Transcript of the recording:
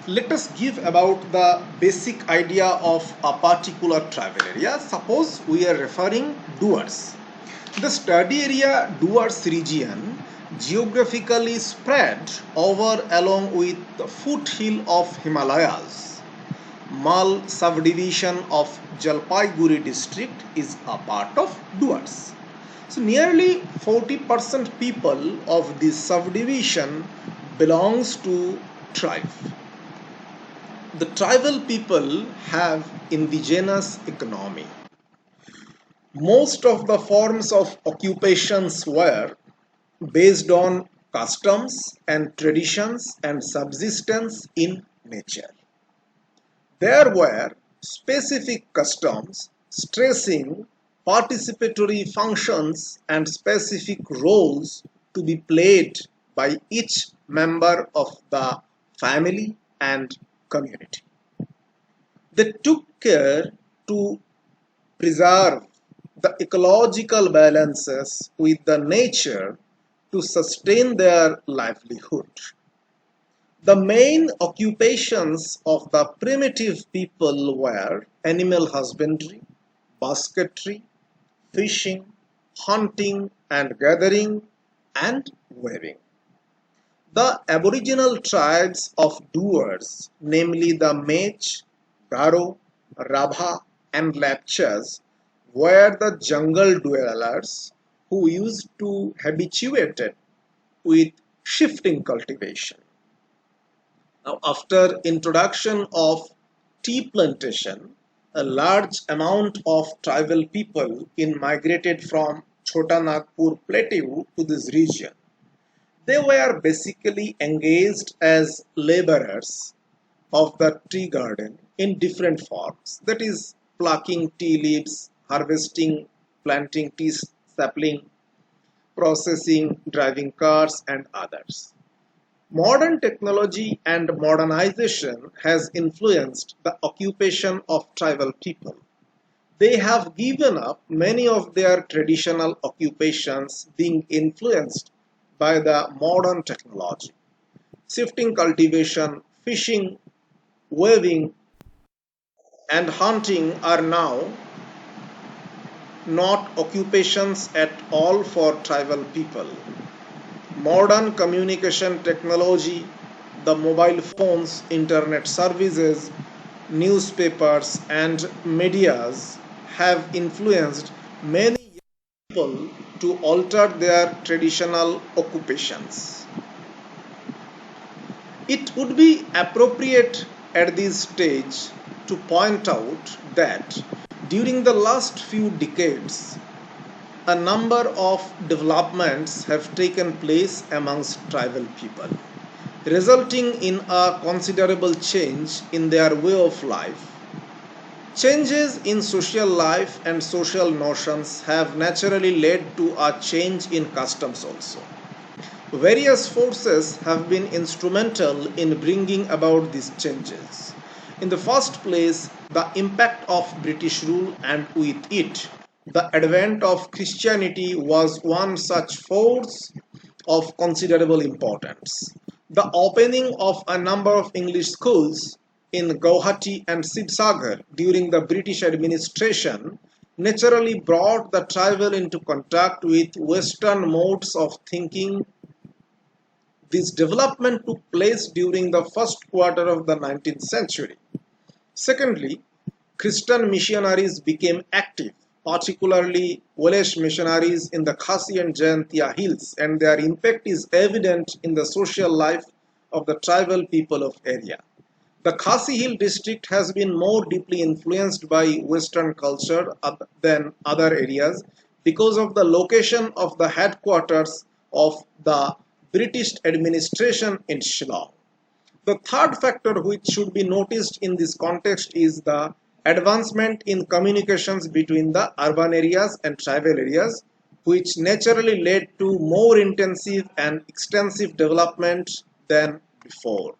Let us give about the basic idea of a particular travel area. Suppose we are referring Duars. The study area Duars region geographically spread over along with the foothill of Himalayas. Mal subdivision of Jalpaiguri district is a part of Duars. So nearly 40% people of this subdivision belongs to tribe. The tribal people have indigenous economy. Most of the forms of occupations were based on customs and traditions and subsistence in nature. There were specific customs stressing participatory functions and specific roles to be played by each member of the family and community. They took care to preserve the ecological balances with the nature to sustain their livelihood. The main occupations of the primitive people were animal husbandry, basketry, fishing, hunting and gathering, and weaving. The aboriginal tribes of Duars, namely the Mech, Garo, Rabha and Lepchas, were the jungle dwellers who used to habituated with shifting cultivation. Now, after introduction of tea plantation, a large amount of tribal people migrated from Chota Nagpur plateau to this region. They were basically engaged as laborers of the tea garden in different forms, that is, plucking tea leaves, harvesting, planting tea sapling, processing, driving cars, and others. Modern technology and modernization has influenced the occupation of tribal people. They have given up many of their traditional occupations, being influenced by the modern technology. Shifting cultivation, fishing, weaving, and hunting are now not occupations at all for tribal people. Modern communication technology, the mobile phones, internet services, newspapers, and medias have influenced many people to alter their traditional occupations. It would be appropriate at this stage to point out that during the last few decades, a number of developments have taken place amongst tribal people, resulting in a considerable change in their way of life. Changes in social life and social notions have naturally led to a change in customs also. Various forces have been instrumental in bringing about these changes. In the first place, the impact of British rule, and with it, the advent of Christianity was one such force of considerable importance. The opening of a number of English schools in Guwahati and Sibsagar during the British administration naturally brought the tribal into contact with Western modes of thinking. This development took place during the first quarter of the 19th century. Secondly, Christian missionaries became active, particularly Welsh missionaries in the Khasi and Jayantia hills, and their impact is evident in the social life of the tribal people of area. The Khasi Hill district has been more deeply influenced by Western culture than other areas because of the location of the headquarters of the British administration in Shillong. The third factor which should be noticed in this context is the advancement in communications between the urban areas and tribal areas, which naturally led to more intensive and extensive development than before.